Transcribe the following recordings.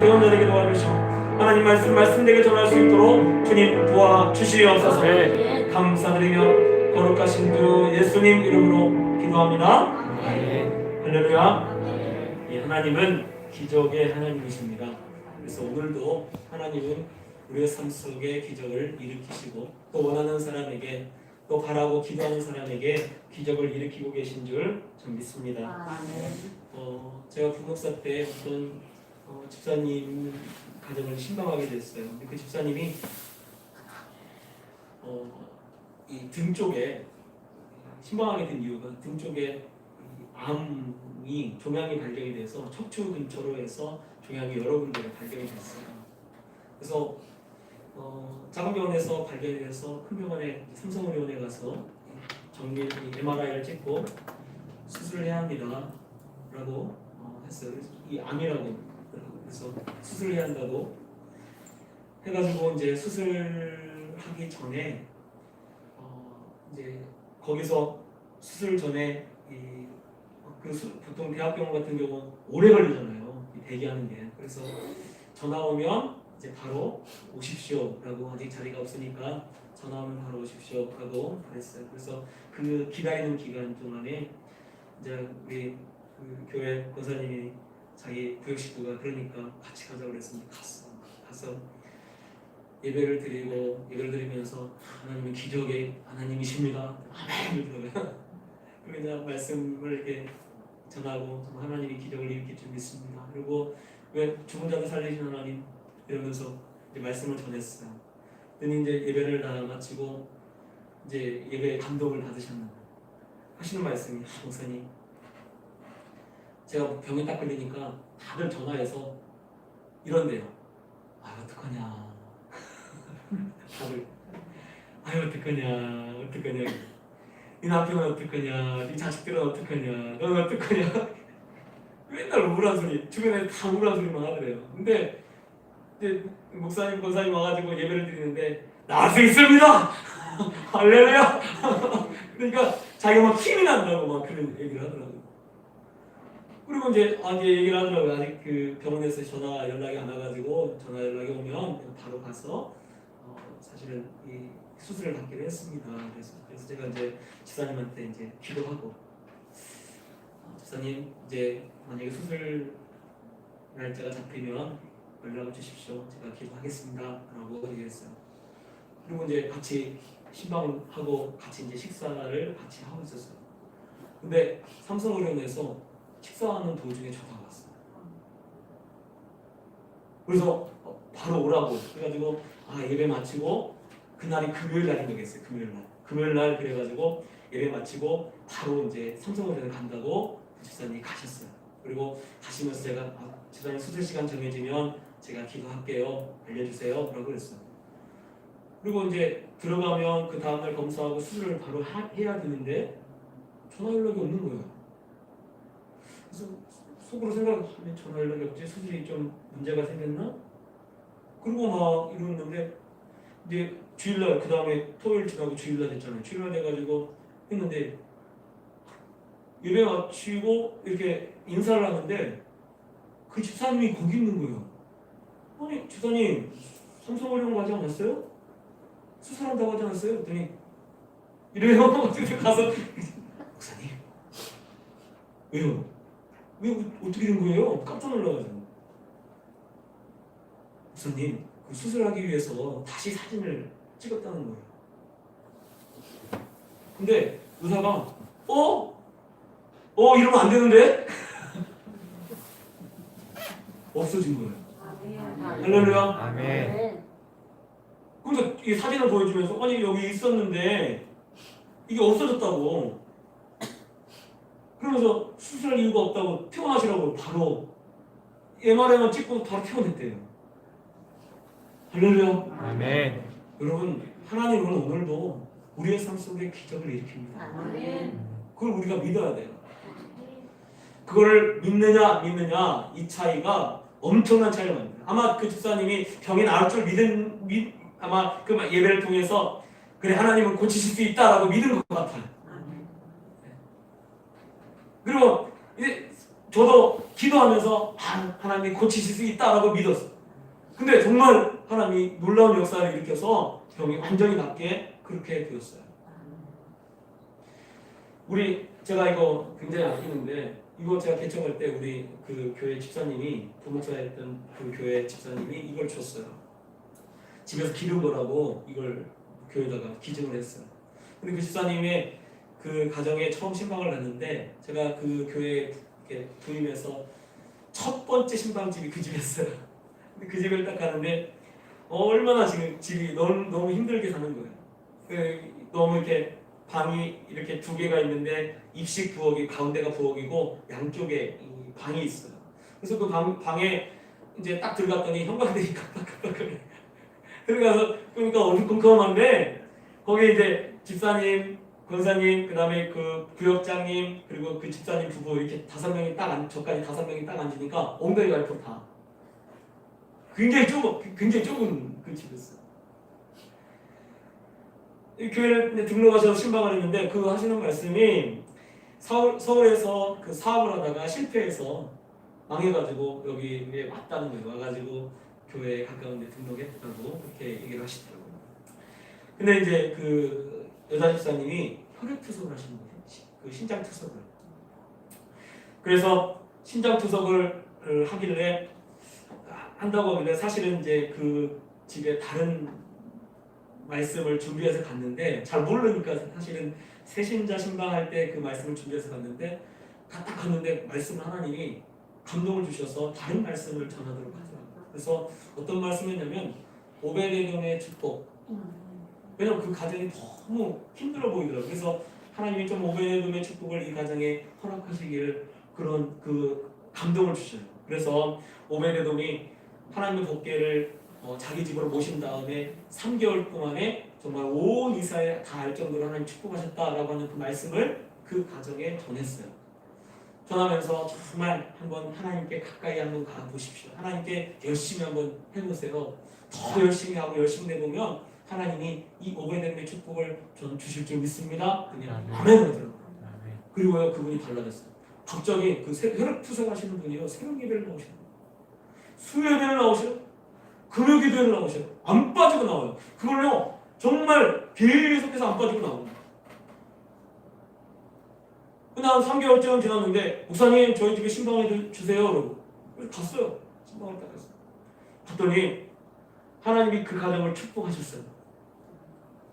대원자에게 도와주시고 하나님 말씀되게 전할 수 있도록 주님 도와주시옵소서. 감사드리며 거룩하신 주 예수님 이름으로 기도합니다. 할렐루야. 이 하나님은 기적의 하나님이십니다. 그래서 오늘도 하나님은 우리의 삶 속에 기적을 일으키시고 또 원하는 사람에게 또 바라고 기도하는 사람에게 기적을 일으키고 계신 줄 전 믿습니다. 제가 부목사 때 어떤 집사님 가정을 신방하게 됐어요. 그 집사님이 이 등 쪽에 신방하게 된 이유가 등 쪽에 암이 종양이 발견이 돼서 척추 근처로 해서 종양이 여러 군데에 발견이 됐어요. 그래서 작은 병원에서 발견이 돼서 큰 병원에 삼성의료원에 가서 정밀 MRI를 찍고 수술을 해야 합니다 라고 했어요. 이 암이라고 그래서 수술을 해야 한다고 해가지고 이제 수술하기 전에 이제 거기서 수술 전에 보통 대학병원 같은 경우는 오래 걸리잖아요. 대기하는 게. 그래서 전화 오면 이제 바로 오십시오라고 아직 자리가 없으니까 전화 오면 바로 오십시오라고 그랬어요. 그래서 그 기다리는 기간 동안에 이제 우리 그 교회 권사님이 자기 구역 식구가 그러니까 같이 가자고 그랬으니까 가서 예배를 드리면서 하나님은 기적의 하나님이십니다. 아멘. 그리고 이제 말씀을 이렇게 전하고 하나님이 기적을 일으킬 줄 믿습니다. 그리고 왜 죽은 자도 살리신 하나님 이러면서 이제 말씀을 전했어요. 그랬더니 이제 예배를 다 마치고 이제 예배에 감동을 받으셨나 하시는 말씀이 목사님 제가 병에 딱 걸리니까 다들 전화해서 이런대요. 어떡하냐. 다들 어떡하냐. 네 남편은 어떡하냐. 네 자식들은 어떡하냐. 너는 어떡하냐. 맨날 우울한 소리. 주변에 다 우울한 소리만 하더래요. 근데 이제 목사님, 권사님 와가지고 예배를 드리는데 나을 수 있습니다. 할렐루야. 그러니까 자기가 막 힘이 난다고 막 그런 얘기를 하더라고요. 그리고 이제 얘기를 하더라고요. 아직 그 병원에서 전화 연락이 안 와가지고 전화 연락이 오면 바로 가서 사실은 이 수술을 받기로 했습니다. 그래서 제가 이제 집사님한테 이제 기도하고 집사님 이제 만약에 수술 날짜가 잡히면 연락을 주십시오. 제가 기도하겠습니다라고 얘기했어요. 그리고 이제 같이 신방을 하고 같이 이제 식사를 같이 하고 있었어요. 근데 삼성의료원에서 식사하는 도중에 전화가 왔어요. 그래서 바로 오라고 그래가지고 예배 마치고 그날이 금요일 날인 거겠어요. 금요일 날 그래가지고 예배 마치고 바로 이제 삼성의료원에 간다고 집사님이 가셨어요. 그리고 가시면서 제가 집사님 수술 시간 정해지면 제가 기도할게요. 알려주세요. 라고 그랬어요. 그리고 이제 들어가면 그 다음날 검사하고 수술을 바로 해야 되는데 전화 연락이 없는 거예요. 그래서 속으로 생각하면 전화 연락이 없지 수술이 좀 문제가 생겼나? 그리고 막 이러는데 이제 주일날 그 다음에 토요일 지나고 주일날 됐잖아요. 주일날 돼가지고 했는데 예배 마치고 이렇게 인사를 하는데 그 집사님이 거기 있는 거예요. 아니 집사님 삼성의료원 가지 않았어요? 수술한다고 하지 않았어요? 그랬더니 이래요. 가서 목사님 왜요? 왜 어떻게 된 거예요? 깜짝 놀라가지고 목사님 그 수술하기 위해서 다시 사진을 찍었다는 거예요. 근데 의사가 이러면 안 되는데? 없어진 거예요. 할렐루야. 아멘. 그래서 이 사진을 보여주면서 아니 여기 있었는데 이게 없어졌다고. 그러면서 수술할 이유가 없다고 퇴원하시라고 바로 MRI만 찍고 바로 퇴원했대요. 할렐루야. 아멘. 여러분 하나님은 오늘도 우리의 삶 속에 기적을 일으킵니다. 아멘. 그걸 우리가 믿어야 돼요. 그걸 믿느냐 이 차이가 엄청난 차이를 만듭니다. 아마 그 집사님이 병이 나을 줄 아마 그 예배를 통해서 그래 하나님은 고치실 수 있다라고 믿은 것 같아요. 그리고 이제 저도 기도하면서 하나님이 고치실 수 있다라고 믿었어요. 근데 정말 하나님이 놀라운 역사를 일으켜서 병이 완전히 낫게 그렇게 되었어요. 제가 이거 굉장히 아끼는데, 이거 제가 개척할 때 우리 그 교회 집사님이, 부목사였던 그 교회 집사님이 이걸 줬어요. 집에서 기름 거라고 이걸 교회에다가 기증을 했어요. 근데 그 집사님이 그 가정에 처음 신방을 갔는데, 제가 그 교회에 부임해서 첫 번째 신방집이 그 집이었어요. 근데 그 집을 딱 가는데 얼마나 지금 집이 너무 힘들게 사는 거예요. 너무 이렇게 방이 이렇게 두 개가 있는데 입식 부엌이 가운데가 부엌이고 양쪽에 이 방이 있어요. 그래서 그 방에 이제 딱 들어갔더니 형광등이 깜빡깜빡거려요. 들어가서 그러니까 어두컴컴한데 거기 이제 집사님, 권사님, 그다음에 그 부역장님, 그리고 그 집사님 부부 이렇게 저까지 5명이 딱 앉으니까 엉덩이가 이렇게 다 굉장히 좁은 그 집이었어요. 이 교회를 등록하셔서 신방을 했는데 그 하시는 말씀이 서울에서 그 사업을 하다가 실패해서 망해가지고 여기에 왔다는 거예요. 와가지고 교회에 가까운 데 등록했다고 그렇게 얘기를 하시더라고요. 근데 이제 그 여자 집사님이 혈액투석을 하시는 거예요. 그 신장투석을. 그래서 신장투석을 하길래 한다고 하길래 사실은 이제 그 집에 다른 말씀을 준비해서 갔는데 잘 모르니까 사실은 새신자 신방할 때 그 말씀을 준비해서 갔는데 딱 갔는데 말씀 하나님이 감동을 주셔서 다른 말씀을 전하도록 하더라고요. 그래서 어떤 말씀이냐면 오베데돔의 축복. 왜냐면 그 가정이 너무 힘들어 보이더라고요. 그래서 하나님이 좀 오베데돔의 축복을 이 가정에 허락하시기를 그런 그 감동을 주셔요. 그래서 오베데돔이 하나님의 복계를 자기 집으로 모신 다음에 3개월 동안에 정말 온 이스라엘 다 알 정도로 하나님 축복하셨다라고 하는 그 말씀을 그 가정에 전했어요. 전하면서 정말 한번 하나님께 가까이 한번 가보십시오. 하나님께 열심히 한번 해보세요. 더 열심히 하고 열심히 해보면 하나님이 이 오베데돔의 축복을 전 주실 줄 믿습니다. 그냥 아멘 하더라고요. 그리고요 그분이 달라졌어요. 갑자기 그 혈액투석 하시는 분이요 새벽 예배를 나오시는 거예요. 수요예배를 나오셔요. 금요기도회를 나오셔요. 안 빠지고 나와요. 그걸요 정말 계속해서 안 빠지고 나옵니다. 한 3개월쯤 지났는데 목사님 저희 집에 신방을 주세요. 그러고 갔어요. 신방을 딱 갔어요. 갔더니 하나님이 그 가정을 축복하셨어요.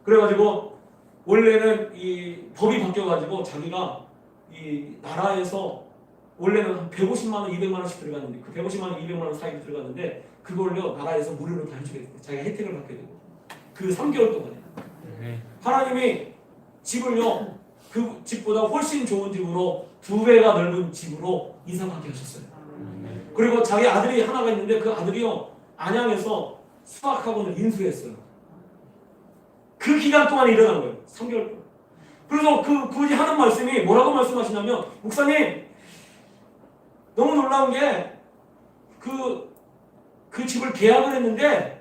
그래가지고 원래는 이 법이 바뀌어가지고 자기가 이 나라에서 원래는 한 150만 원, 200만 원씩 들어갔는데 그 150만 원, 200만 원 사이에 들어갔는데 그걸요 나라에서 무료로 다 해주게 됐어요. 자기가 혜택을 받게 되고 그 3개월 동안에 하나님이 집을요 그 집보다 훨씬 좋은 집으로 2배가 넓은 집으로 이사가게 하셨어요. 그리고 자기 아들이 하나가 있는데 그 아들이요 안양에서 수학학원을 인수했어요. 그 기간 동안에 일어난 거예요. 3개월 동안. 그래서 그분이 하는 말씀이 뭐라고 말씀하시냐면 목사님 너무 놀라운 게 그 집을 계약을 했는데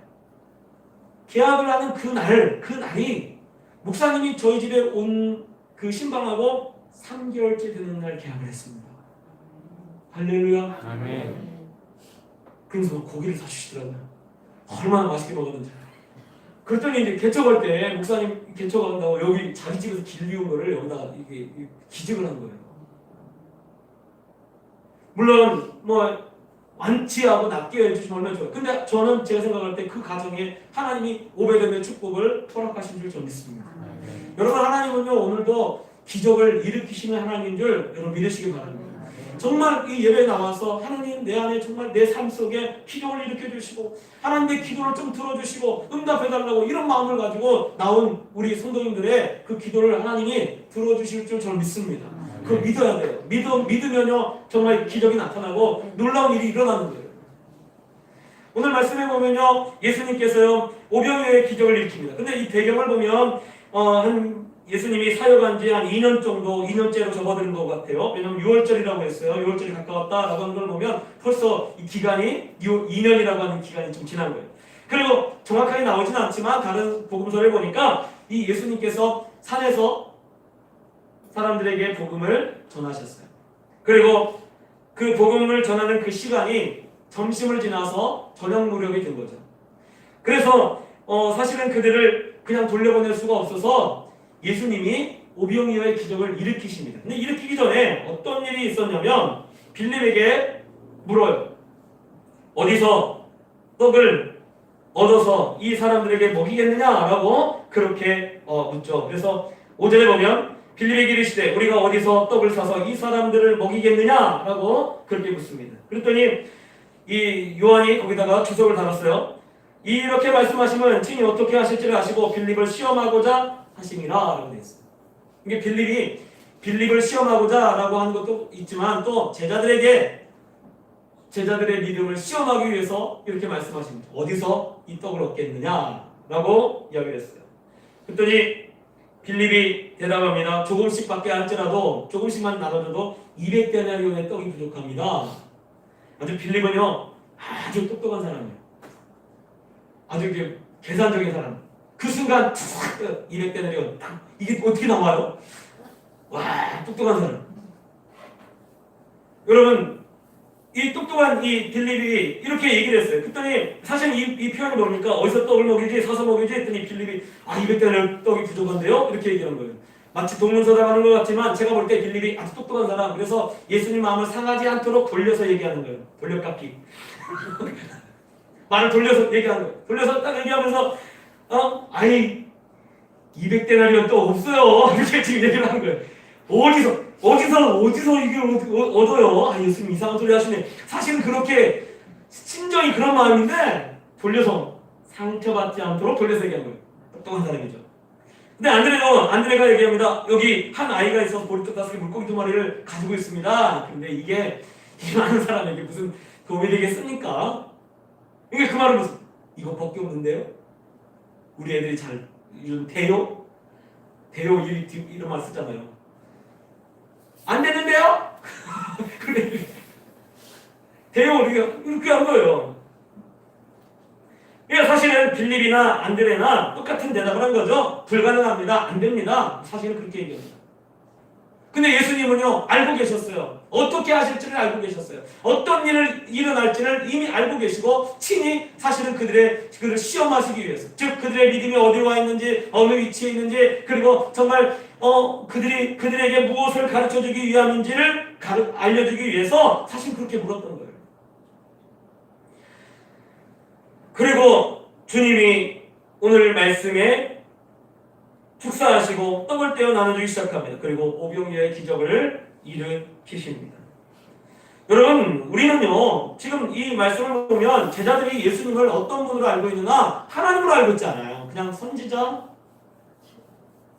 계약을 하는 그날이 목사님이 저희 집에 온 그 신방하고 3개월째 되는 날 계약을 했습니다. 할렐루야. 아멘. 그래서 고기를 사주시더라고요. 얼마나 맛있게 먹었는지. 그랬더니 이제 개척할 때 목사님 개척한다고 여기 자기 집에서 길 비운 거를 여기다가 이게 기증을 한 거예요. 물론 뭐 완치하고 낫게 해주시면 얼마나 좋아요. 근데 저는 제가 생각할 때 그 가정에 하나님이 오베데돔의 축복을 허락하신 줄 저는 믿습니다. 여러분 하나님은요 오늘도 기적을 일으키시는 하나님인 줄 여러분 믿으시기 바랍니다. 정말 이 예배에 나와서 하나님 내 안에 정말 내 삶 속에 기적을 일으켜 주시고 하나님 내 기도를 좀 들어주시고 응답해 달라고 이런 마음을 가지고 나온 우리 성도님들의 그 기도를 하나님이 들어주실 줄 저는 믿습니다. 그걸 믿어야 돼요. 믿으면요 정말 기적이 나타나고 놀라운 일이 일어나는 거예요. 오늘 말씀해 보면요 예수님께서요 오병이어의 기적을 일으킵니다. 근데 이 배경을 보면 한 예수님이 사역한 지 한 2년 정도 2년째로 접어드는 것 같아요. 왜냐하면 6월절이라고 했어요. 6월절이 가까웠다라고 하는 걸 보면 벌써 이 기간이 2년이라고 하는 기간이 좀 지난 거예요. 그리고 정확하게 나오지는 않지만 다른 복음서를 보니까 이 예수님께서 산에서 사람들에게 복음을 전하셨어요. 그리고 그 복음을 전하는 그 시간이 점심을 지나서 저녁 무렵이 된 거죠. 그래서 사실은 그들을 그냥 돌려보낼 수가 없어서 예수님이 오병이어의 기적을 일으키십니다. 근데 일으키기 전에 어떤 일이 있었냐면 빌립에게 물어요. 어디서 떡을 얻어서 이 사람들에게 먹이겠느냐라고 그렇게 묻죠. 그래서 5절에 보면 빌립에게 이르시되 우리가 어디서 떡을 사서 이 사람들을 먹이겠느냐라고 그렇게 묻습니다. 그랬더니 이 요한이 거기다가 주석을 달았어요. 이렇게 말씀하시면 친히 어떻게 하실지를 아시고 빌립을 시험하고자 하심이라라고 되어 있습니다. 이게 빌립을 시험하고자라고 하는 것도 있지만 또 제자들의 믿음을 시험하기 위해서 이렇게 말씀하십니다. 어디서 이 떡을 얻겠느냐라고 이야기를 했어요. 그랬더니 빌립이 대답합니다. 조금씩밖에 할지라도 조금씩만 나눠줘도 200데나리온의 떡이 부족합니다. 아주 빌립은요 아주 똑똑한 사람이에요. 아주 이게 계산적인 사람. 그 순간 200데나리온 딱 이게 어떻게 나와요? 와 똑똑한 사람. 여러분 이 똑똑한 이 빌립이 이렇게 얘기를 했어요. 그랬더니 사실 이 표현이 뭡니까? 어디서 떡을 먹이지? 사서 먹이지? 했더니 빌립이 200데나리온 떡이 부족한데요? 이렇게 얘기하는 거예요. 마치 동문서답하는 것 같지만 제가 볼 때 빌립이 아주 똑똑한 사람. 그래서 예수님 마음을 상하지 않도록 돌려서 얘기하는 거예요. 돌려깎기. 말을 돌려서 얘기하는 거예요. 돌려서 딱 얘기하면서 아니 200데나리온 또 없어요. 이렇게 지금 얘기를 하는 거예요. 어디서 이게 얻어요? 아, 예수님 이상한 소리 하시네. 사실은 그렇게 심정이 그런 마음인데 돌려서 상처받지 않도록 돌려서 얘기하는 거예요. 똑똑한 사람이죠. 근데 안드레가 얘기합니다. 여기 한 아이가 있어서 보리떡 5개 물고기 2마리를 가지고 있습니다. 근데 이게 많은 사람에게 무슨 도움이 되겠습니까? 이게 그 말은 무슨 이것밖에 없는데요? 우리 애들이 잘 이런 대요 이런 말 쓰잖아요. 안 되는데요? 그래. 대요 이렇게 한 거예요. 그러니까 사실은 빌립이나 안드레나 똑같은 대답을 한 거죠. 불가능합니다. 안 됩니다. 사실은 그렇게 얘기합니다. 근데 예수님은요 알고 계셨어요. 어떻게 하실지를 알고 계셨어요. 어떤 일을 일어날지를 이미 알고 계시고 친히 사실은 그들을 시험하시기 위해서, 즉 그들의 믿음이 어디로 와 있는지, 어느 위치에 있는지, 그리고 정말 그들에게 무엇을 가르쳐주기 위함인지를 알려주기 위해서 사실 그렇게 물었던 거예요. 그리고 주님이 오늘 말씀에 축사하시고 떡을 떼어 나눠주기 시작합니다. 그리고 오병이어의 기적을 일으키십니다. 여러분 우리는요 지금 이 말씀을 보면 제자들이 예수님을 어떤 분으로 알고 있느냐, 하나님으로 알고 있지 않아요. 그냥 선지자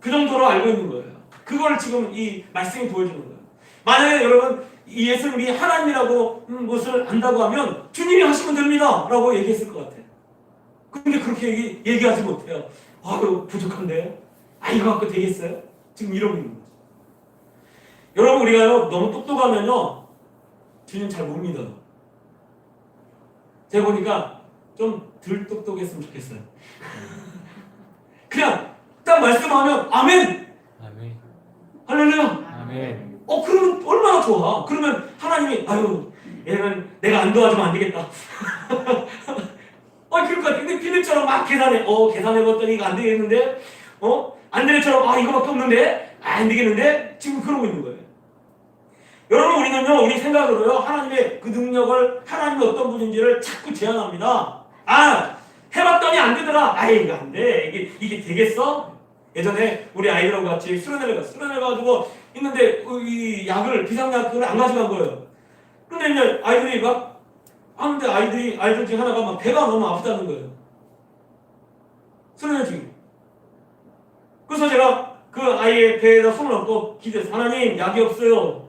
그 정도로 알고 있는 거예요. 그걸 지금 이 말씀이 보여주는 거예요. 만약에 여러분 이 예수님이 하나님이라고 무엇을 안다고 하면 주님이 하시면 됩니다 라고 얘기했을 것 같아요. 근데 그렇게 얘기하지 못해요. 이거 부족한데? 이거 갖고 되겠어요? 지금 이러고 있는 거죠. 여러분 우리가요 너무 똑똑하면요 주님 잘 못 믿어요. 제가 보니까 좀 덜 똑똑했으면 좋겠어요. 그냥 딱 말씀하면 아멘! 아멘. 할렐루야! 아멘. 그러면 얼마나 좋아. 그러면 하나님이 얘는 내가 안 도와주면 안 되겠다. 그러니까 근데 빌립처럼 막 계산해봤더니 이거 안 되겠는데 안드레처럼 이거밖에 없는데 안 되겠는데 지금 그러고 있는 거예요. 여러분 우리는요 우리 생각으로요 하나님의 그 능력을, 하나님이 어떤 분인지를 자꾸 제안합니다. 해봤더니 안 되더라. 이거 안 돼. 이게 되겠어? 예전에 우리 아이들하고 같이 수련회를 가지고 있는데 이 비상약을 안 가져간 거예요. 근데 이제 아이들이 막 하는데 아이들 중에 하나가 막 배가 너무 아프다는 거예요. 수련회 중에. 그래서 제가 그 아이의 배에다 손을 얹고 기도했어요. 하나님 약이 없어요.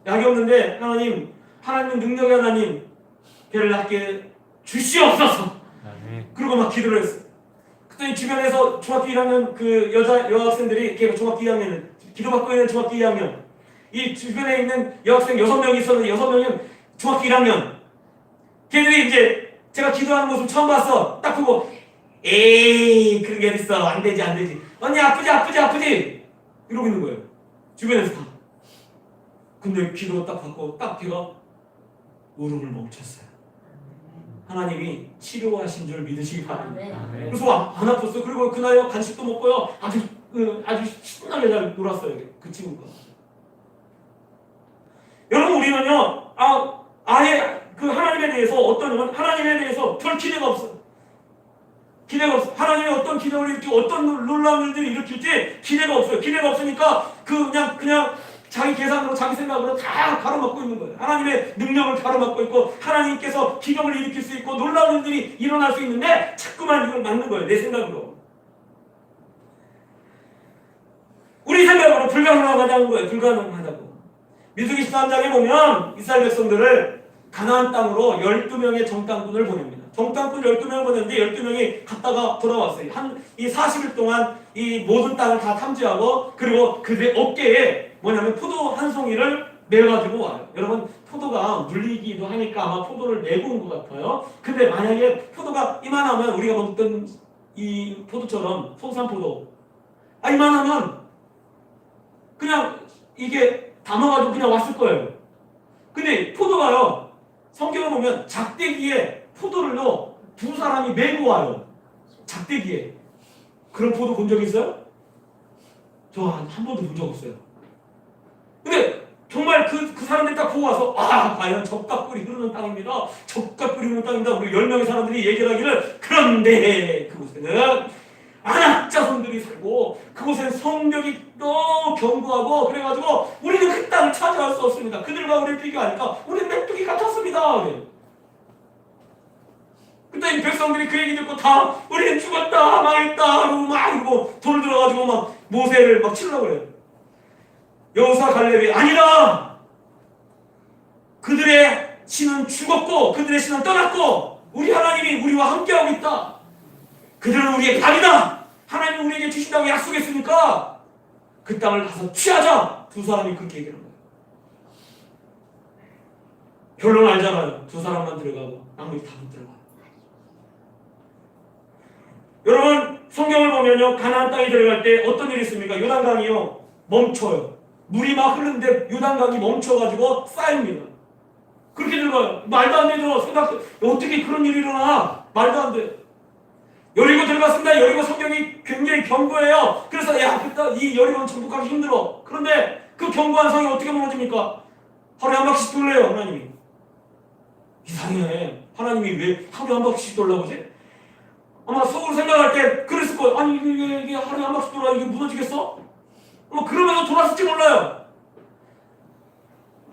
약이 없는데 하나님 능력의 하나님 배를 낫게 주시옵소서. 그리고 막 기도를 했어요. 그랬더니 주변에서 중학교 1학년 그 여학생들이 이렇게 중학교 2학년 기도받고 있는 중학교 2학년 이 주변에 있는 여학생 6명이 있었는데 6명은 중학교 1학년 걔들이 이제 제가 기도하는 모습 처음 봤어. 딱 보고 에이 그런 게 어딨어. 안 되지 언니 아프지 이러고 있는 거예요. 주변에서 다. 근데 기도 딱 받고 딱 걔가 울음을 멈췄어요. 하나님이 치료하신 줄 믿으시기 바랍니다. 그래서 안 아팠어요. 그리고 그날 간식도 먹고요. 아주 신나게 잘 놀았어요. 그 친구가. 여러분 우리는요. 아예 그 하나님에 대해서 어떤 하나님에 대해서 별 기대가 없어요. 기대가 없어. 하나님이 어떤 기적을 일으키고 어떤 놀라운 일들을 일으킬지 기대가 없어요. 기대가 없으니까 그냥 자기 계산으로 자기 생각으로 다 가로막고 있는 거예요. 하나님의 능력을 가로막고 있고 하나님께서 기적을 일으킬 수 있고 놀라운 일들이 일어날 수 있는데 자꾸만 이걸 막는 거예요. 내 생각으로. 우리 생각으로 불가능하다는 거예요. 불가능하다고. 민수기 13장에 보면 이스라엘 백성들을 가나안 땅으로 12명의 정탐꾼을 보냅니다. 정탐꾼 12명을 보냈는데 12명이 갔다가 돌아왔어요. 이 40일 동안 이 모든 땅을 다 탐지하고 그리고 그들의 어깨에 뭐냐면 포도 한 송이를 메가지고 와요. 여러분 포도가 물리기도 하니까 아마 포도를 메고 온 것 같아요. 근데 만약에 포도가 이만하면 우리가 먹던 이 포도처럼 소산포도 이만하면 그냥 이게 담아가지고 그냥 왔을 거예요. 근데 포도가요. 성경을 보면 작대기에 포도를요. 두 사람이 메고 와요. 작대기에. 그런 포도 본 적 있어요? 저 한 번도 본 적 없어요. 근데 정말 그 사람들이 딱 보고 와서 과연 적각꿀이 흐르는 땅입니다. 적각꿀이 흐르는 땅입니다. 우리 10명의 사람들이 얘기를 하기를 그런데 그곳에는 안악자손들이 살고 그곳엔 성벽이 너무 견고하고 그래가지고 우리는 그 땅을 차지할 수 없습니다. 그들과 우리를 비교하니까 우리는 메뚜기 같았습니다. 그때 이 백성들이 그 얘기 듣고 다 우리는 죽었다 망했다 그러고 막 이러고 돌을 들어가지고 막 모세를 막 치려고 그래요. 여호수아 갈렙이 아니다. 그들의 신은 죽었고 그들의 신은 떠났고 우리 하나님이 우리와 함께하고 있다. 그들은 우리의 발이다. 하나님이 우리에게 주신다고 약속했으니까 그 땅을 가서 취하자. 두 사람이 그렇게 얘기하는 거예요. 결론 알잖아요. 두 사람만 들어가고 나머지 다 못 들어가요. 여러분 성경을 보면요. 가나안 땅에 들어갈 때 어떤 일이 있습니까? 요단강이요. 멈춰요. 물이 막 흐르는데 요단강이 멈춰가지고 쌓입니다. 그렇게 들어가요. 말도 안 되죠. 어떻게 그런 일이 일어나? 말도 안 돼. 여리고 들어갔습니다. 여리고 성경이 굉장히 견고해요. 그래서 이 여리고는 정복하기 힘들어. 그런데 그 견고한 성이 어떻게 무너집니까? 하루에 한 바퀴씩 돌려요. 하나님이. 이상해. 하나님이 왜 하루에 한 바퀴씩 돌려보지? 아마 속으로 생각할 때 그랬을 거예요. 아니 이게 하루에 한 바퀴 돌아 이게 무너지겠어? 그러면서 돌았을지 몰라요.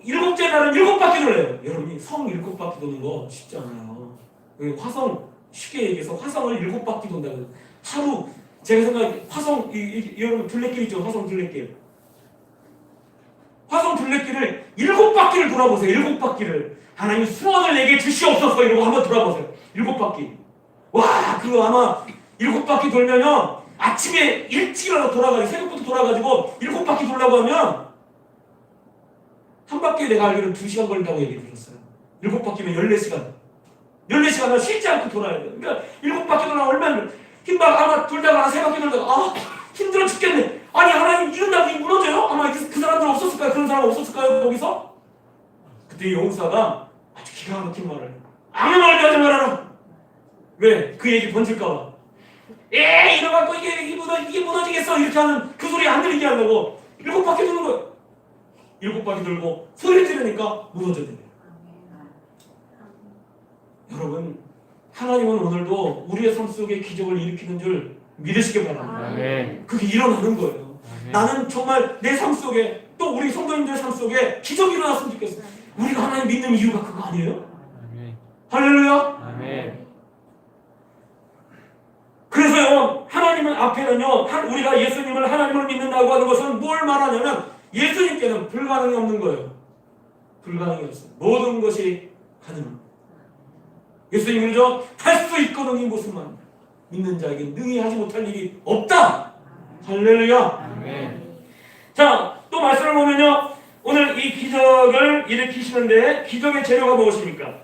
7째 날은 7바퀴 돌려요. 여러분이 성 7바퀴 도는 거 쉽지 않아요. 화성 쉽게 얘기해서 화성을 7바퀴 돈다고요. 하루 제가 생각해 화성 여러분 둘레길 있죠. 화성 둘레길. 화성 둘레길을 7바퀴를 돌아보세요. 7바퀴를. 하나님 소원을 내게 주시옵소서 이러고 한번 돌아보세요. 7바퀴. 와 그거 아마 7바퀴 돌면요. 아침에 일찍 일어나 돌아가지고 새벽부터 돌아가지고 7바퀴 돌라고 하면 한 바퀴에 내가 알기로는 2시간 걸린다고 얘기 들었어요. 7바퀴면 14시간. 14시간을 쉬지 않고 돌아야 돼요. 그러니까 7바퀴 돌아면 얼마나 힘박 아마 돌다가 3바퀴 돌다가 힘들어 죽겠네. 아니 하나님 이런 날이 무너져요? 아마 그 사람들 없었을까요? 그런 사람 없었을까요? 거기서? 그때 여호수아가 아주 기가 막힌 말을 아무 말도 하지 말아라. 왜? 그 얘기 번질까 봐. 이러갖고 이게 무너지겠어 이렇게 하는 그 소리 안 들리게 하려고 7바퀴 도는 거예요. 7바퀴 돌고 소리 지르니까 무너져야 돼요. 여러분 하나님은 오늘도 우리의 삶 속에 기적을 일으키는 줄 믿으시기 바랍니다. 아멘. 그게 일어나는 거예요. 아멘. 나는 정말 내 삶 속에 또 우리 성도님들 삶 속에 기적이 일어났으면 좋겠어. 우리가 하나님 믿는 이유가 그거 아니에요? 아멘. 할렐루야. 아멘. 그래서요 하나님은 앞에는요 우리가 예수님을 하나님을 믿는다고 하는 것은 뭘 말하냐면 예수님께는 불가능이 없는 거예요. 불가능이 없어요. 모든 것이 가능합니다. 예수님은 할 수 있거든이 무슨 말? 믿는 자에게 능히 하지 못할 일이 없다. 할렐루야. 아멘. 자, 또 말씀을 보면요. 오늘 이 기적을 일으키시는데 기적의 재료가 무엇입니까?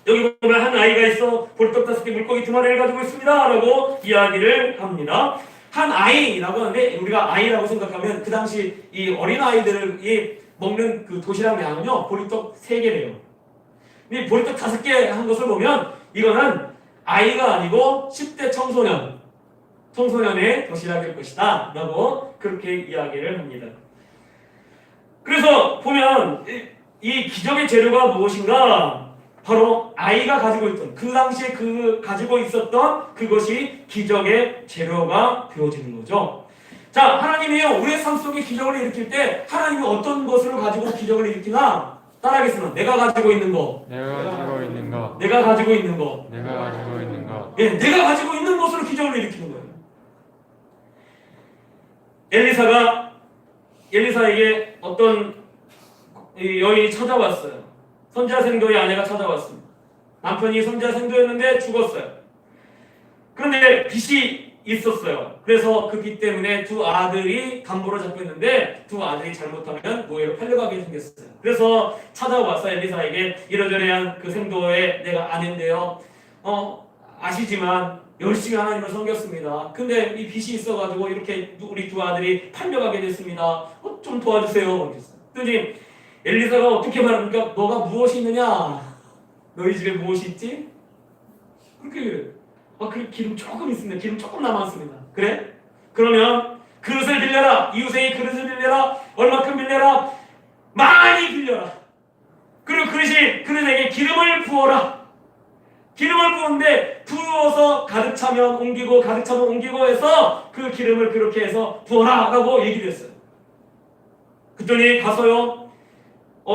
여기 보면 한 아이가 있어 볼떡 5개 물고기 2마리를 가지고 있습니다 라고 이야기를 합니다. 한 아이라고 하는데 우리가 아이라고 생각하면 그 당시 이 어린아이들을 먹는 그 도시락 양은요 보리떡 3개래요. 이 보리떡 5개 한 것을 보면 이거는 아이가 아니고 10대 청소년의 도시락일 것이다 라고 그렇게 이야기를 합니다. 그래서 보면 이 기적의 재료가 무엇인가? 바로 아이가 가지고 있던 그 당시에 가지고 있었던 그것이 기적의 재료가 되어지는 거죠. 자, 하나님이요 우리의 삶 속에 기적을 일으킬 때 하나님이 어떤 것을 가지고 기적을 일으키나? 따라하겠습니다. 내가 가지고 있는 거. 내가 가지고 있는 것. 내가 가지고 있는 거. 내가 가지고 있는 것. 예, 내가 가지고 있는 것으로 기적을 일으키는 거예요. 엘리사에게 어떤 여인이 찾아왔어요. 선지자 생도의 아내가 찾아왔습니다. 남편이 선지자 생도였는데 죽었어요. 그런데 빚이 있었어요. 그래서 그 빚 때문에 2 아들이 담보로 잡혀 있는데 2 아들이 잘못하면 노예로 팔려가게 생겼어요. 그래서 찾아와서 엘리사에게 이러저러한 그 생도의 내가 아내인데요. 아시지만 열심히 하나님을 섬겼습니다. 근데 이 빚이 있어가지고 이렇게 우리 2 아들이 팔려가게 됐습니다. 좀 도와주세요. 그랬더니 엘리사가 어떻게 말합니까? 너가 무엇이 있느냐? 너희 집에 무엇이 있지? 그렇게 그래. 그래 기름 조금 있습니다. 기름 조금 남았습니다. 그래? 그러면 그릇을 빌려라. 이웃에게 그릇을 빌려라. 얼마큼 빌려라? 많이 빌려라. 그리고 그릇에게 기름을 부어라. 기름을 부었는데 부어서 가득 차면 옮기고 가득 차면 옮기고 해서 그 기름을 그렇게 해서 부어라 라고 얘기를 했어요. 그랬더니 가서요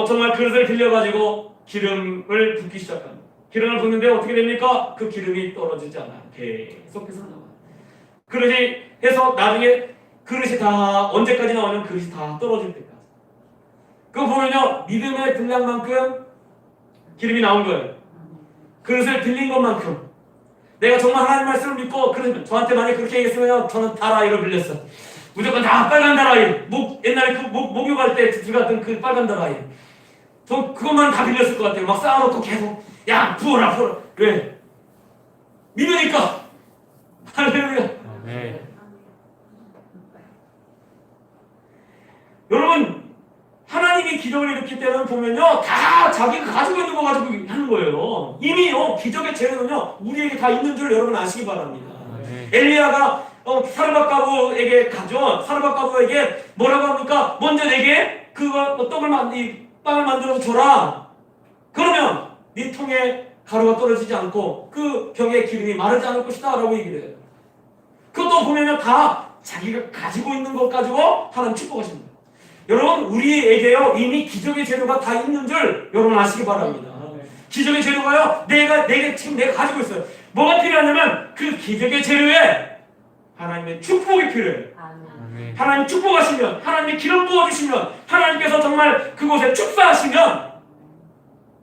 정말 그릇을 빌려가지고 기름을 붓기 시작합니다. 기름을 붓는데 어떻게 됩니까? 그 기름이 떨어지지 않아요. 계속해서 나와요. 그릇이 해서 나중에 그릇이 다 언제까지 나오면 그릇이 다 떨어질 때까지. 그거 보면요 믿음의 분량만큼 기름이 나온 거예요. 그릇을 빌린 것만큼. 내가 정말 하나님 말씀을 믿고 그러면 저한테 만약에 그렇게 얘기했으면 저는 다라이로 빌렸어. 무조건 다 빨간 다라이. 옛날에 그 목욕 갈 때 들어갔던 그 빨간 다라이. 저 그것만 다 빌렸을 것 같아요. 막 쌓아놓고 계속 야 부어라. 왜? 믿으니까. 할렐루야. 네. 여러분 하나님이 기적을 일으킬 때는 보면요 다 자기가 가지고 있는 거 가지고 하는 거예요. 이미요 기적의 재료는요 우리에게 다 있는 줄 여러분 아시기 바랍니다. 엘리야가 사르밧 과부에게 가죠. 사르밧 과부에게 뭐라고 합니까? 먼저 내게 그거 빵을 만들어서 줘라. 그러면 네 통에 가루가 떨어지지 않고 그 병에 기름이 마르지 않을 것이다 라고 얘기를 해요. 그것도 보면요 다 자기가 가지고 있는 것 가지고 하나님 축복하십니다. 여러분 우리에게요 이미 기적의 재료가 다 있는 줄 여러분 아시기 바랍니다. 기적의 재료가요 지금 내가 가지고 있어요. 뭐가 필요하냐면 그 기적의 재료에 하나님의 축복이 필요해요. 하나님 축복하시면 하나님이 기름 부어주시면 하나님께서 정말 그곳에 축사하시면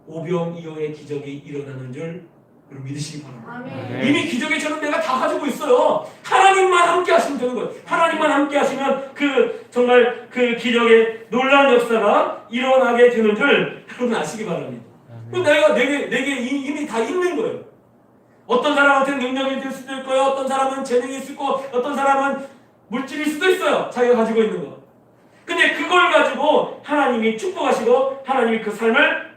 오병이어의 기적이 일어나는 줄 여러분 믿으시기 바랍니다. 이미 기적의 재료는 내가 다 가지고 있어요. 하나님만 함께 하시면 되는 거예요. 하나님만 함께 하시면 정말 그 기적의 놀라운 역사가 일어나게 되는 줄 여러분 아시기 바랍니다. 내게 이미 다 있는 거예요. 어떤 사람한테는 능력이 될 수도 있고요. 어떤 사람은 재능이 있을 거고 어떤 사람은 물질일 수도 있어요. 자기가 가지고 있는 거. 근데 그걸 가지고 하나님이 축복하시고 하나님이 그 삶을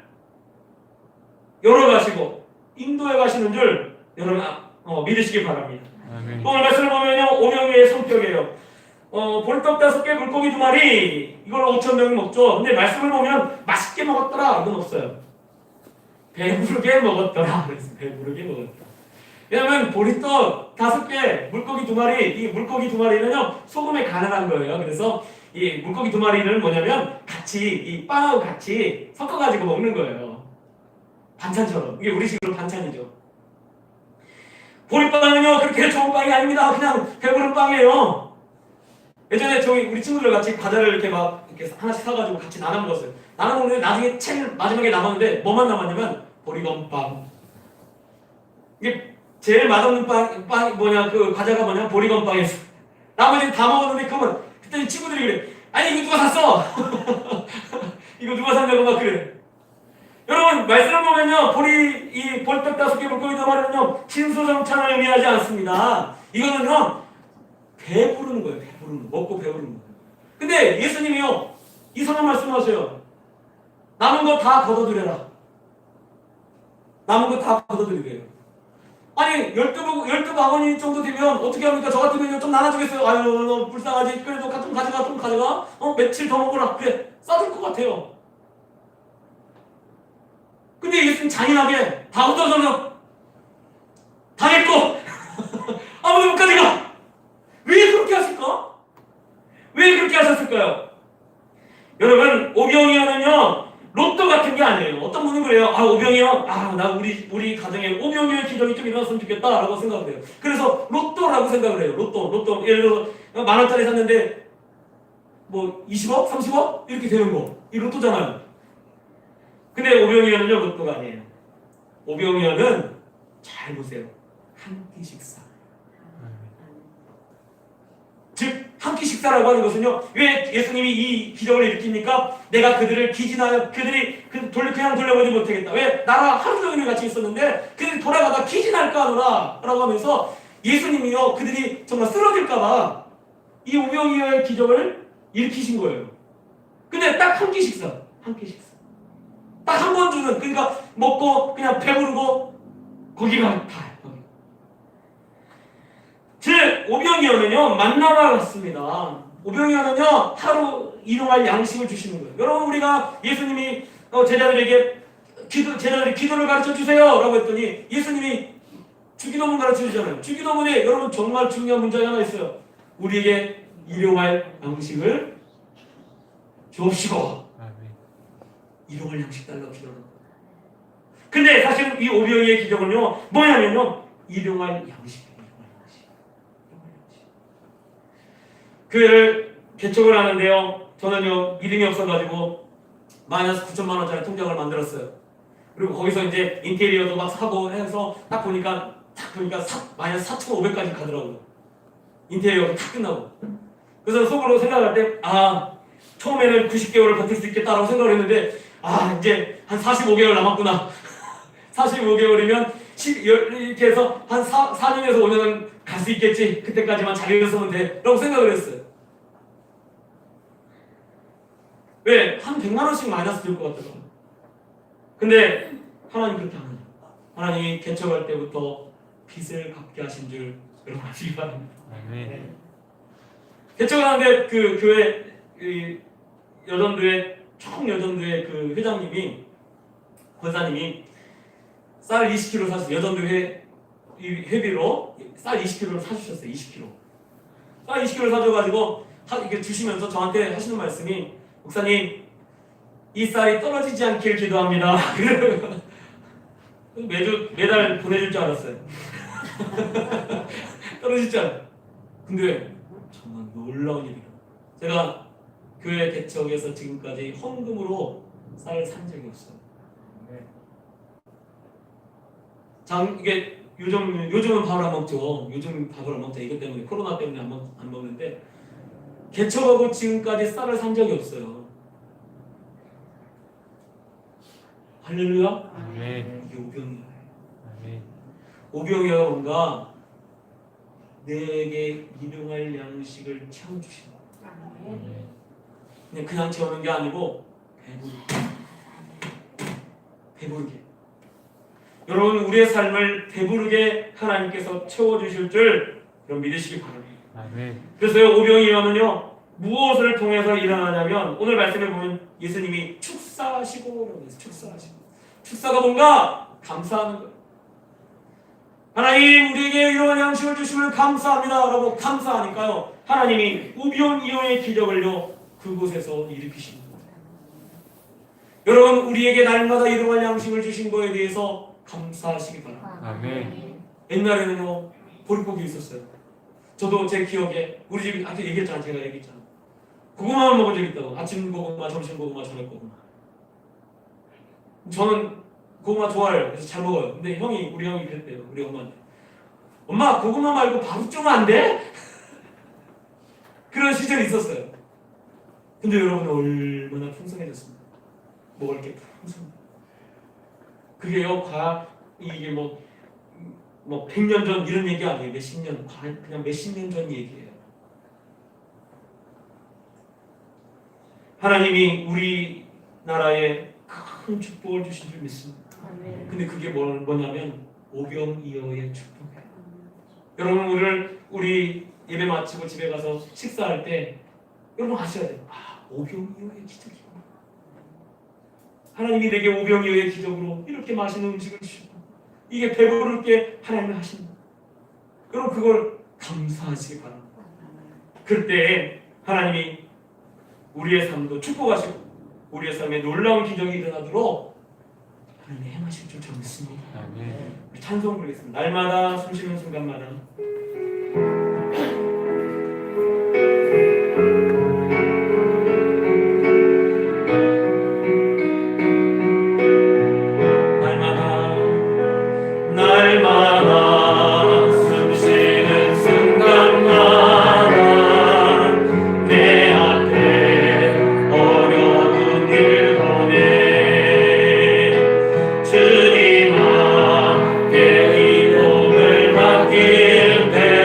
열어가시고 인도해 가시는 줄 여러분 믿으시기 바랍니다. 오늘 말씀을 보면요 오병이어의 성격이에요. 보리떡 5개 물고기 2마리 이걸 5,000명이 먹죠. 근데 말씀을 보면 맛있게 먹었더라 이건 없어요. 배부르게 먹었더라. 그래서 배부르게 먹었다. 왜냐면 보리떡 5개 물고기 2마리 이 물고기 2마리는요 소금에 간을 거예요. 그래서 이 물고기 2마리는 뭐냐면 같이 이 빵하고 같이 섞어가지고 먹는 거예요. 반찬처럼. 이게 우리식으로 반찬이죠. 보리빵은요 그렇게 좋은 빵이 아닙니다. 그냥 배부른 빵이에요. 예전에 우리 친구들 같이 과자를 이렇게 하나씩 사가지고 같이 나눠 먹었어요. 나눠 먹는데 나중에 제일 마지막에 남았는데 뭐만 남았냐면 보리건빵. 이게 제일 맛없는 빵이 뭐냐 그 과자가 뭐냐 보리건빵이었어. 나머지는 다 먹었는데 그때 친구들이 그래. 아니 이거 누가 샀어? 이거 누가 샀냐고 막 그래. 여러분 말씀을 보면요 보리떡 5개 물고기 2마리는요 진수성찬을 의미하지 않습니다. 이거는요 배부르는 거예요. 배부르는 거. 먹고 배부르는 거예요. 근데 예수님이요 이상한 말씀하세요. 남은 거 다 걷어들여라. 남은 거 다 걷어들이래요. 아니 12바구니 정도 되면 어떻게 합니까? 저 같으면 좀 나눠주겠어요. 아유 너 불쌍하지. 그래도 좀 가져가. 며칠 더 먹어라. 그래 싸줄 것 같아요. 근데 예수님 잔인하게 다 걷어서는 다 내 거. 아무도 못 가져가. 왜 그렇게 하실까? 왜 그렇게 하셨을까요? 여러분 오병이어는요 로또 같은 게 아니에요. 어떤 분은 그래요. 아 오병이어. 나 우리 가정에 오병이어 기적이 좀 일어났으면 좋겠다라고 생각을 해요. 그래서 로또라고 생각을 해요. 로또. 예를 들어 10,000원짜리 샀는데 뭐 20억, 30억 이렇게 되는 거. 이 로또잖아요. 근데 오병이어는요 로또가 아니에요. 오병이어는 잘 보세요. 한 끼 식사. 즉 한 끼 식사라고 하는 것은요 왜 예수님이 이 기적을 일으킵니까? 내가 그들을 기진하여 그들이 그냥 돌려보지 못하겠다. 왜? 나랑 하루 종일 같이 있었는데 그들이 돌아가다 기진할까 하노라 라고 하면서 예수님이요 그들이 정말 쓰러질까봐 이 오병이어의 기적을 일으키신 거예요. 근데 딱 한 끼 식사. 딱 한 번 주는, 그러니까 먹고 그냥 배부르고 거기가 다예요. 즉 오병이어는요 만나와 같습니다. 오병이어는요 하루 일용할 양식을 주시는 거예요. 여러분 우리가 예수님이 제자들에게 제자들이 기도를 가르쳐 주세요 라고 했더니 예수님이 주기도문 가르쳐 주잖아요. 주기도문에 여러분 정말 중요한 문장이 하나 있어요. 우리에게 일용할 양식을 주옵시고. 일용할 양식 달라고 기도하는 거예요. 근데 사실 이 오병이어의 기적은요 뭐냐면요 일용할 양식. 교회를 개척을 하는데요. 저는요 믿음이 없어가지고 마이너스 9천만 원짜리 통장을 만들었어요. 그리고 거기서 이제 인테리어도 막 사고 해서 딱 보니까 마이너스 4,500까지 가더라고요. 인테리어가 다 끝나고. 그래서 속으로 생각할 때 처음에는 90개월을 버틸 수 있겠다라고 생각을 했는데 이제 한 45개월 남았구나. 45개월이면 이렇게 해서 한 4년에서 5년은 갈 수 있겠지. 그때까지만 잘 일어서면 돼 라고 생각을 했어요. 왜? 한 100만 원씩 마이너스 될 것 같더라고요. 근데 하나님 그렇게 안 해요. 하나님이 개척할 때부터 빚을 갚게 하신 줄 여러분 아시기 바랍니다. 개척을 하는데 그 교회 총 여전도의 그 회장님이 권사님이 쌀 20kg 사셨어요. 여전도 회비로 쌀 20kg를 사주셨어요. 20kg. 쌀 20kg 사줘가지고 이렇게 주시면서 저한테 하시는 말씀이 목사님 이 쌀이 떨어지지 않길 기도합니다. 매달 보내줄 줄 알았어요. 떨어질 줄 알았어요. 근데 정말 놀라운 일이에요. 제가 교회 개척에서 지금까지 헌금으로 쌀을 산 적이 없어요. 이게 요즘은 밥을 안 먹죠. 요즘 밥을 안 먹죠. 이것 때문에 코로나 때문에 안 먹는데 개척하고 지금까지 쌀을 산 적이 없어요. 할렐루야. 이게 오병이어예요. 오병이어가 뭔가 내게 일용할 양식을 채워주신다. 그냥 채우는 게 아니고 배부르게. 여러분 우리의 삶을 배부르게 하나님께서 채워주실 줄 여러분 믿으시기 바랍니다. 그래서 오병이어는요 무엇을 통해서 일어나냐면 오늘 말씀에 보면 예수님이 축사하시고 축사가 뭔가 감사하는 거예요. 하나님 우리에게 이러한 양식을 주심을 감사합니다 라고 감사하니까요 하나님이 오병이어의 기적을요 그곳에서 일으키시는 거예요. 여러분 우리에게 날마다 이러한 양식을 주신 거에 대해서 감사하시기 바랍니다. 옛날에는요 보릿고기 있었어요. 저도 제 기억에 우리 집이 아까 제가 얘기했잖아. 고구마만 먹은 적 있다고. 아침 고구마, 점심 고구마, 저녁 고구마. 저는 고구마 좋아해요. 그래서 잘 먹어요. 근데 우리 형이 그랬대요. 우리 엄마한테. 엄마 고구마 말고 밥 좀 안 돼? 그런 시절이 있었어요. 근데 여러분 얼마나 풍성해졌습니다. 먹을 게 풍성해요. 그게요 이게 뭐 100년 전 이런 얘기 아니에요. 몇십 년, 그냥 몇십 년 전 얘기예요. 하나님이 우리나라에 큰 축복을 주신 줄 믿습니다. 근데 그게 뭐냐면 오병이어의 축복이에요. 여러분 우리 예배 마치고 집에 가서 식사할 때 여러분 아셔야 돼요. 오병이어의 기적이구나. 하나님이 내게 오병이어의 기적으로 이렇게 맛있는 음식을 주시고 이게 배부를 게 하나님이 하신다. 여러분 그걸 감사하시기 바랍니다. 그때 하나님이 우리의 삶도 축복하시고 우리의 삶에 놀라운 기적이 일어나도록 하나님이 행하실 줄 저는 믿습니다. 아멘. 우리 찬송 부르겠습니다. 날마다 숨쉬는 순간마다 날마다 숨쉬는 순간마다 내 앞에 어려운 일 보내 주님 앞에 이 복을 맡길 때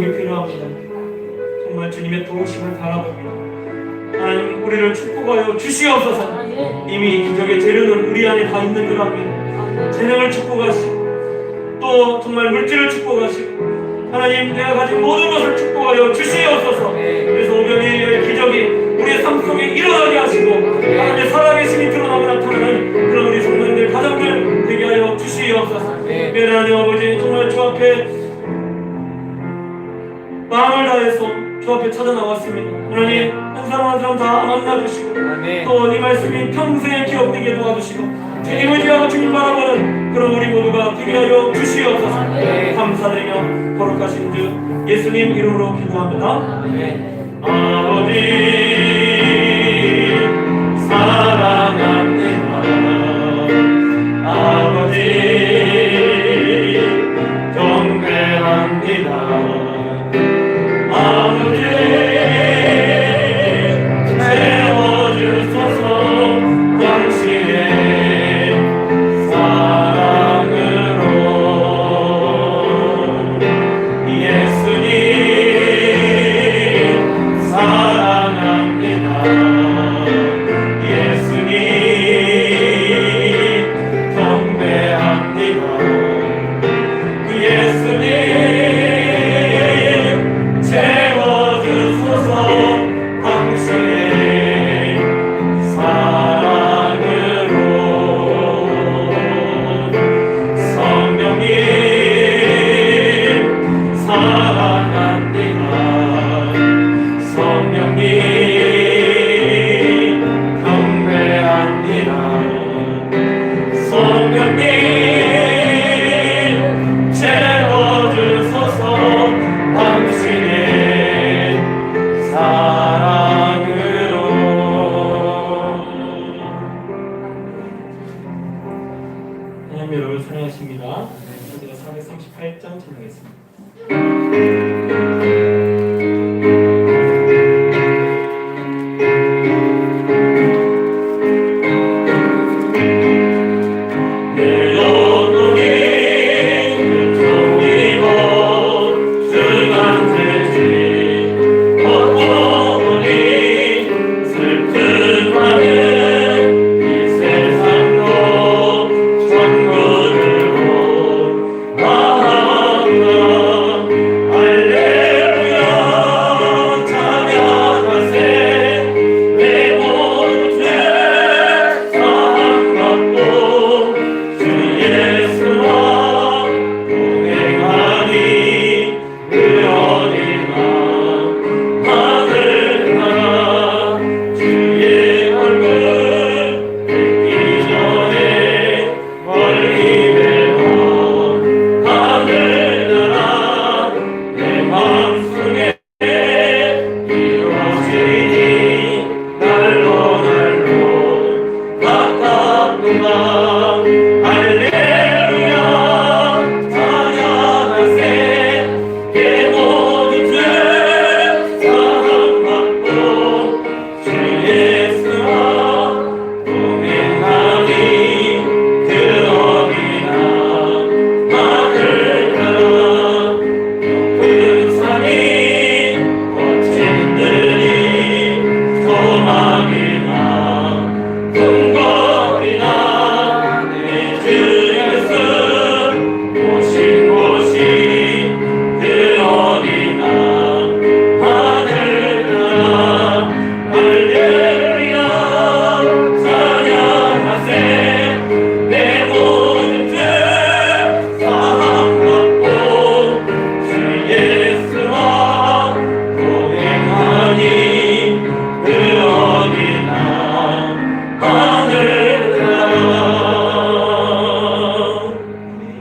도움이 필요합니다. 정말 주님의 도우심을 바라봅니다. 하나님 우리를 축복하여 주시옵소서. 이미 기적의 재료는 우리 안에 다 있는 줄 압니다. 재능을 축복하시고 또 정말 물질을 축복하시고 하나님 내가 가진 모든 것을 축복하여 주시옵소서. 그래서 오병이의 기적이 우리의 삶 속에 일어나게 하시고 하나님의 살아계심이 드러나고 나타나는 그런 우리 성도님들 가정들 되게 하여 주시옵소서. 하나님 아버지 정말 주 앞에 마음을 다해서 주 앞에 찾아 나왔습니다. 하나님 한 사람 한 사람 다 만나주시고 또 이 말씀이 평생에 기억되게 도와주시고 주님 의지하고 주님 바라보는 그런 우리 모두가 되게 하여 주시옵소서. 감사드리며 거룩하신 주 예수님 이름으로 기도합니다. 아버지 사랑합니다. 아버지 경배합니다. 아버지 채워주소서. 당신의 사랑으로 예수님 사랑합니다. 예수님 경배합니다. 예수님 채워주소서. 당신의 사랑으로 성령님 사랑합니다. 성령님 경배합니다. 성령님 채워주소서. 당신의 사랑으로. 하나님 여러분 사랑하십니다. 저희가 438장 전하겠습니다. 내 영혼이 정이고 중한 죄지 어떠니 슬픈 마음 이 세상로 천국으로 나아가나 할렐루야 찬양하세. 내 모든 죄 사함받고 주 예수와 동행하니 그 어디나 하늘나라 주의 얼굴 뵙기 전에 멀리 뵈어 하늘나라 내 마음속에 이루어지니 날로 날로 가깝구나. 할렐루야 찬양하세. 내 모든 죄 사함받고 주 예수와 동행하니 그 어디나 하늘나라 높은 산이 거친 들이 소망이나 궁궐이나 내 주 예수 오신 곳이 그 어디나 하늘나라. 할렐루야 찬양하세. 내 모든 죄 사함받고 주 예수와 동행하니 그 어디나 하늘나라.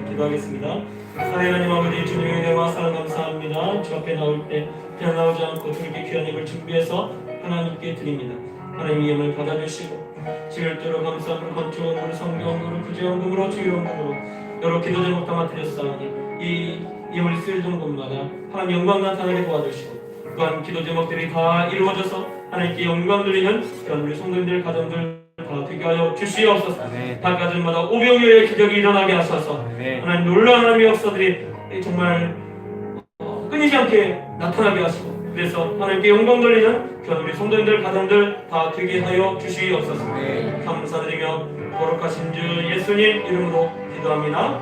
기도하겠습니다. 사랑의 하나님 아버지 주님의 은혜와 사랑 감사합니다. 주 앞에 나올 때 그냥 나오지 않고 주님께 귀한 입을 준비해서 하나님께 드립니다. 하나님 이 예물 받아주시고 지혈대로 감사함으로 건축원으로 성경으로 구제원금으로 주의원금으로 여러 기도 제목 담아 드렸사오니 이 예물이 쓰여지는 곳마다 하나님 영광 나타나게 도와주시고 또한 기도 제목들이 다 이루어져서 하나님께 영광 돌리는 그런 우리 성도님들 가정들 다 되게 하여 주시옵소서. 각 가정마다 오병이어의 기적이 일어나게 하소서. 하나님 놀라운 하나님의 역사들이 정말 끊임없이 끊이지 않게 나타나게 하시고 그래서 하나님께 영광 돌리는 귀한 우리 성도님들 가정들 다 되게 하여 주시옵소서. 감사드리며 거룩하신 주 예수님 이름으로 기도합니다.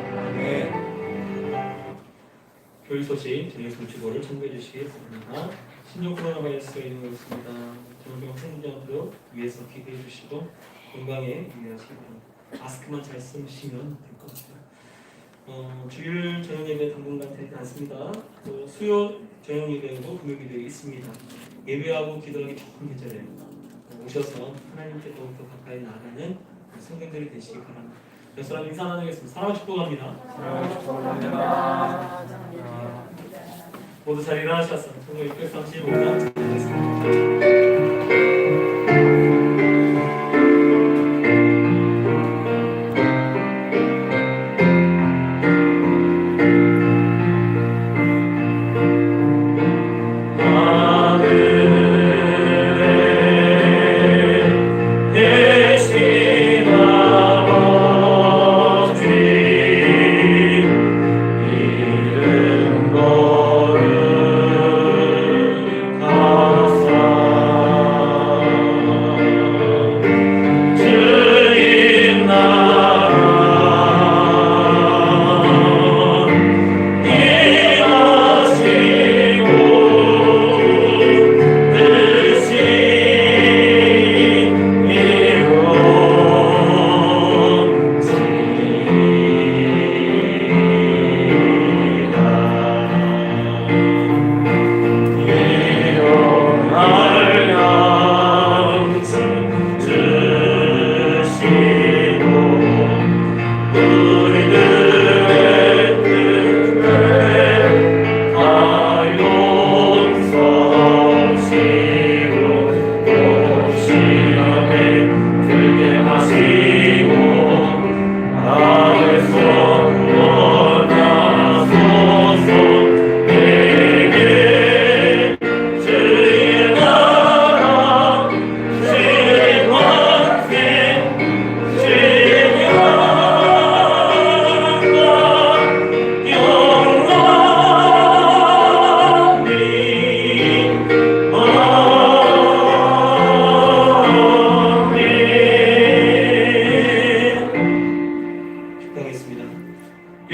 교육 소식 진행 손치고를 참고해 주시기 바랍니다. 신종 코로나 바이러스가 있는 것 있습니다. 전병 생존자도 위에서 기대해 주시고 건강에 유의하시기 바랍니다. 마스크만 잘 쓰시면 될 것 같아요. 주일 저녁 예배 당분간 되지 않습니다. 또 수요 저녁 예배하고 금요 예배 있습니다. 예배하고 기도하기 좋은 계절에 오셔서 하나님께 더욱더 가까이 나가는 성경들이 되시기 바랍니다. 여러분 인사 나누겠습니다. 사랑과 축복합니다. 모두 잘 일어나셨어. 성경 635장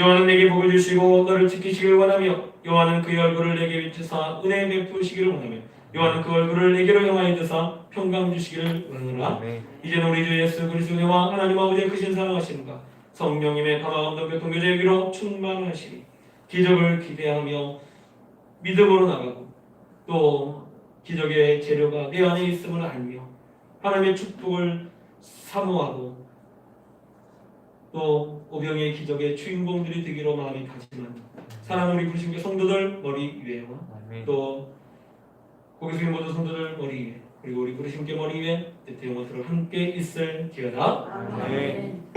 여호와는 내게 복을 주시고 너를 지키시길 원하며 여호와는 그의 얼굴을 내게 비추사 은혜 베푸시기를 원하며 여호와는 그 얼굴을 내게로 향하여 드사 평강 주시기를 원하노라. 이제는 우리 주 예수 그리스도의 와 하나님 아버지의 크신 사랑하심과 성령님의 감화감동 교통교제의 위로 충만하시리. 기적을 기대하며 믿음으로 나가고 또 기적의 재료가 내 안에 있음을 알며 하나님의 축복을 사모하고 또 오병의 기적의 주인공들이 되기로 마음이 다짐하는 사랑하는 우리 부르신 성도들 머리 위에와 또 고개 숙인 모든 성도들 머리 위에 그리고 우리 부르심께 머리 위에 때때 영원토록 함께 있을 기회다. 아멘.